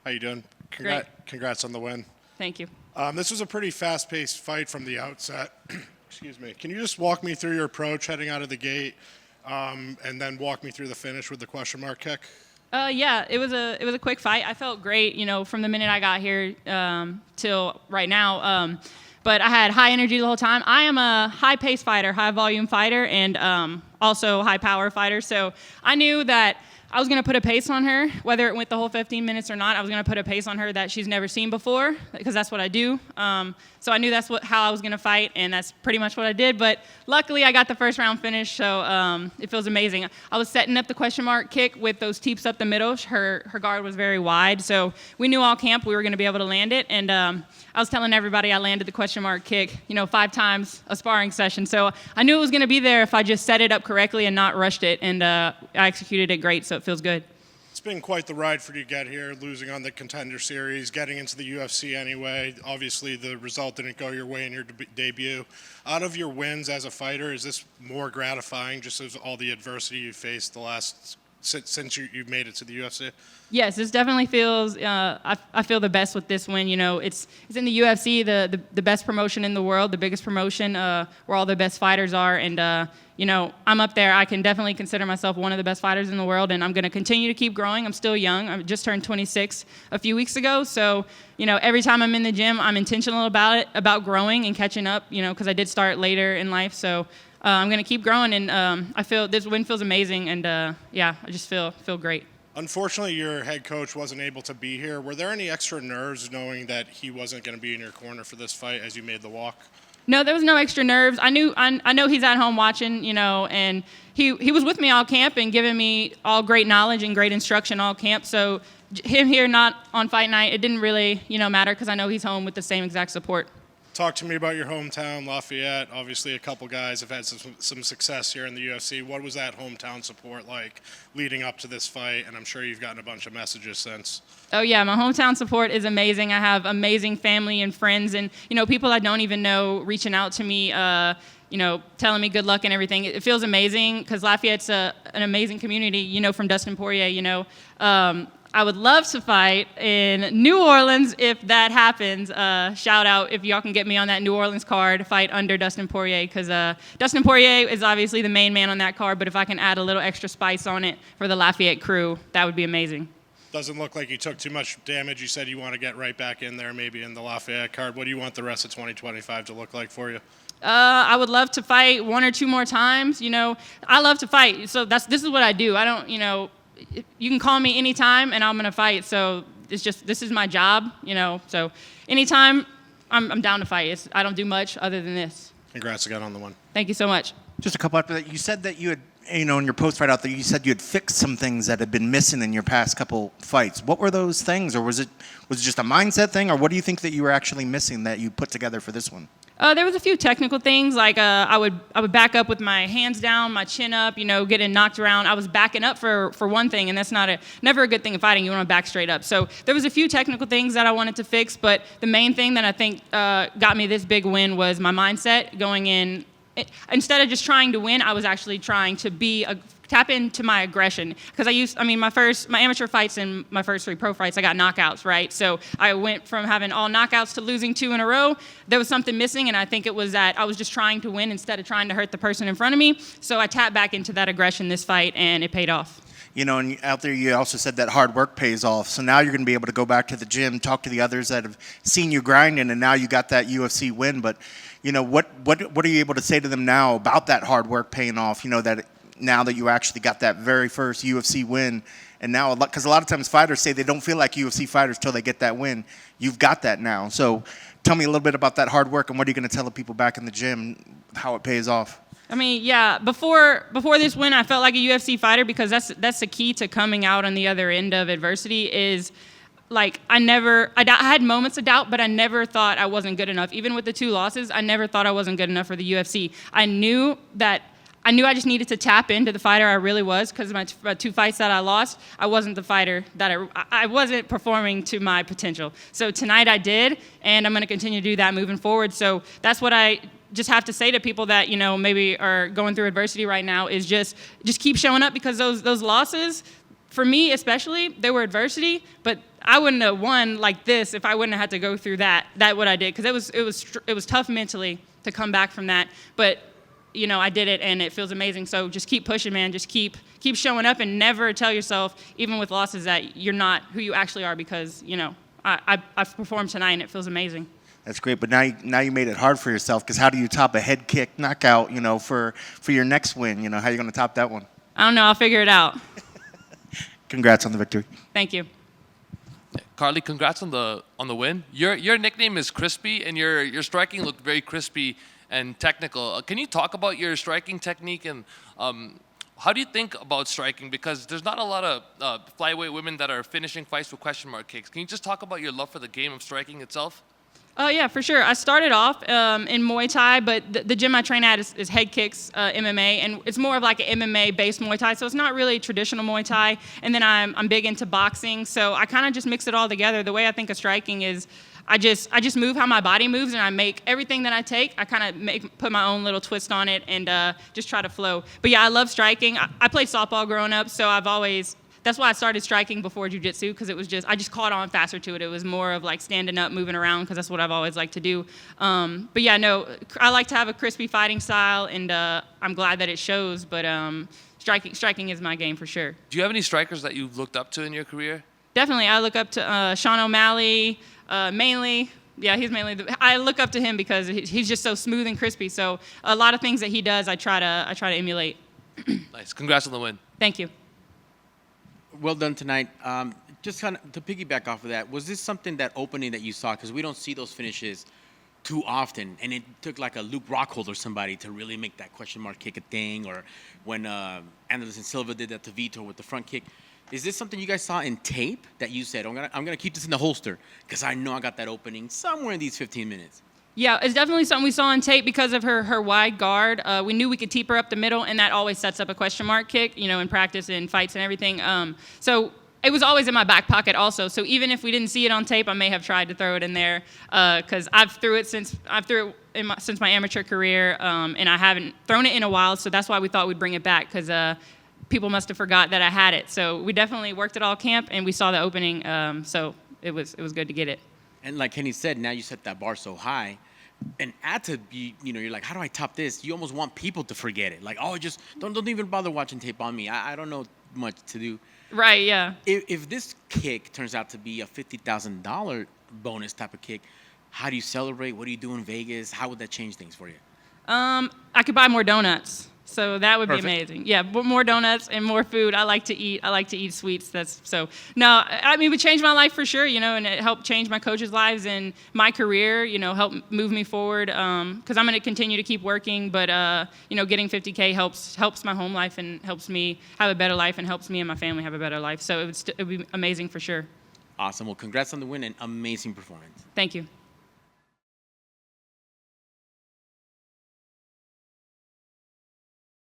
How you doing? Great. Congrats on the win. Thank you. This was a pretty fast-paced fight from the outset. Excuse me. Can you just walk me through your approach heading out of the gate, and then walk me through the finish with the question mark kick? Yeah, it was a quick fight. I felt great, from the minute I got here till right now. But I had high energy the whole time. I am a high-paced fighter, high-volume fighter, and also high-power fighter. So I knew that I was going to put a pace on her, whether it went the whole 15 minutes or not. I was going to put a pace on her that she's never seen before, because that's what I do. So I knew that's how I was going to fight, and that's pretty much what I did. But luckily, I got the first round finish, so it feels amazing. I was setting up the question mark kick with those teeps up the middle. Her guard was very wide, so we knew all camp we were going to be able to land it. And I was telling everybody I landed the question mark kick, 5 times a sparring session. So I knew it was going to be there if I just set it up correctly and not rushed it, and I executed it great, so it feels good. It's been quite the ride for you to get here, losing on the Contender Series, getting into the UFC anyway. Obviously, the result didn't go your way in your debut. Out of your wins as a fighter, is this more gratifying, just as all the adversity you faced since you've made it to the UFC? Yes, this definitely feels. I feel the best with this win. It's in the UFC, the best promotion in the world, the biggest promotion where all the best fighters are, and I'm up there. I can definitely consider myself one of the best fighters in the world, and I'm going to continue to keep growing. I'm still young. I just turned 26 a few weeks ago, so every time I'm in the gym, I'm intentional about growing and catching up. Because I did start later in life, so. I'm going to keep growing, and I feel this win feels amazing, and I just feel great. Unfortunately, your head coach wasn't able to be here. Were there any extra nerves knowing that he wasn't going to be in your corner for this fight as you made the walk? No, there was no extra nerves. I know he's at home watching, and he was with me all camp and giving me all great knowledge and great instruction all camp. So him here not on fight night, it didn't really matter, because I know he's home with the same exact support. Talk to me about your hometown, Lafayette. Obviously, a couple guys have had some success here in the UFC. What was that hometown support like leading up to this fight? And I'm sure you've gotten a bunch of messages since. Oh, yeah. My hometown support is amazing. I have amazing family and friends and, people I don't even know reaching out to me, telling me good luck and everything. It feels amazing because Lafayette's an amazing community, from Dustin Poirier, I would love to fight in New Orleans if that happens. Shout out if y'all can get me on that New Orleans card to fight under Dustin Poirier, because Dustin Poirier is obviously the main man on that card, but if I can add a little extra spice on it for the Lafayette crew, that would be amazing. Doesn't look like you took too much damage. You said you want to get right back in there, maybe in the Lafayette card. What do you want the rest of 2025 to look like for you? I would love to fight 1 or 2 more times. I love to fight, so this is what I do. I don't, you can call me anytime and I'm going to fight. So this is my job, so anytime I'm down to fight. I don't do much other than this. Congrats again on the win. Thank you so much. Just a couple after that, you said that you had, in your post-fight out there, you said you had fixed some things that had been missing in your past couple fights. What were those things, or was it just a mindset thing, or what do you think that you were actually missing that you put together for this one? There was a few technical things, like I would back up with my hands down, my chin up, getting knocked around. I was backing up for one thing, and that's never a good thing in fighting. You want to back straight up. So there was a few technical things that I wanted to fix, but the main thing that I think got me this big win was my mindset going in. Instead of just trying to win, I was actually trying to tap into my aggression, because my amateur fights and my first 3 pro fights, I got knockouts, right? So I went from having all knockouts to losing 2 in a row. There was something missing, and I think it was that I was just trying to win instead of trying to hurt the person in front of me. So I tapped back into that aggression this fight, and it paid off. And out there you also said that hard work pays off. So now you're going to be able to go back to the gym, talk to the others that have seen you grinding, and now you got that UFC win. But, what are you able to say to them now about that hard work paying off, that now that you actually got that very first UFC win? And now, because a lot of times fighters say they don't feel like UFC fighters till they get that win. You've got that now. So tell me a little bit about that hard work, and what are you going to tell the people back in the gym, how it pays off? Before this win, I felt like a UFC fighter, because that's the key to coming out on the other end of adversity is, like, I had moments of doubt, but I never thought I wasn't good enough. Even with the 2 losses, I never thought I wasn't good enough for the UFC. I knew I just needed to tap into the fighter I really was, because my 2 fights that I lost, I wasn't the fighter that I wasn't performing to my potential. So tonight I did, and I'm going to continue to do that moving forward. So that's what I just have to say to people that, maybe are going through adversity right now, is just keep showing up, because those losses, for me especially, they were adversity, but I wouldn't have won like this if I wouldn't have had to go through that what I did, because it was tough mentally to come back from that. But I did it, and it feels amazing. So just keep pushing, man. Just keep showing up, and never tell yourself, even with losses, that you're not who you actually are, because I've performed tonight, and it feels amazing. That's great, but now you made it hard for yourself, because how do you top a head kick knockout, for your next win? How are you going to top that one? I don't know. I'll figure it out. Congrats on the victory. Thank you. Carli, congrats on the win. Your nickname is Crispy, and your striking looked very crispy and technical. Can you talk about your striking technique, and how do you think about striking? Because there's not a lot of flyweight women that are finishing fights with question mark kicks. Can you just talk about your love for the game of striking itself? Oh, yeah, for sure. I started off in Muay Thai, but the gym I train at is head kicks, MMA, and it's more of like an MMA-based Muay Thai, so it's not really traditional Muay Thai. And then I'm big into boxing, so I kind of just mix it all together. The way I think of striking is I just move how my body moves, and I make everything that I take, I kind of put my own little twist on it, and just try to flow. But yeah, I love striking. I played softball growing up, so that's why I started striking before jiu-jitsu, because I just caught on faster to it. It was more of like standing up, moving around, because that's what I've always liked to do. But yeah, no, I like to have a crispy fighting style, and I'm glad that it shows. But striking is my game for sure. Do you have any strikers that you've looked up to in your career? Definitely, I look up to Sean O'Malley mainly. Yeah, he's mainly. I look up to him because he's just so smooth and crispy. So a lot of things that he does, I try to emulate. Nice. Congrats on the win. Thank you. Well done tonight. Just kind of to piggyback off of that, was this something, that opening that you saw? Because we don't see those finishes too often, and it took like a Luke Rockhold or somebody to really make that question mark kick a thing, or when Anderson Silva did that to Vitor with the front kick. Is this something you guys saw in tape that you said, I'm gonna keep this in the holster because I know I got that opening somewhere in these 15 minutes? Yeah, it's definitely something we saw on tape because of her wide guard. We knew we could keep her up the middle, and that always sets up a question mark kick, in practice and fights and everything. So it was always in my back pocket also. So even if we didn't see it on tape, I may have tried to throw it in there because I've threw it since my amateur career, and I haven't thrown it in a while. So that's why we thought we'd bring it back, because people must have forgot that I had it. So we definitely worked it all camp, and we saw the opening. So it was good to get it. And like Kenny said, now you set that bar so high, and add to be, you're like, how do I top this? You almost want people to forget it. Like, oh, just don't even bother watching tape on me. I don't know much to do. Right, yeah. If this kick turns out to be a $50,000 bonus type of kick, how do you celebrate? What do you do in Vegas? How would that change things for you? I could buy more donuts. So that would Perfect. be amazing. Yeah, more donuts and more food. I like to eat sweets. It would change my life for sure, and it helped change my coaches' lives and my career, help move me forward, because I'm going to continue to keep working, but, getting $50K helps my home life and helps me have a better life and helps me and my family have a better life. So it would be amazing for sure. Awesome. Well, congrats on the win and amazing performance. Thank you.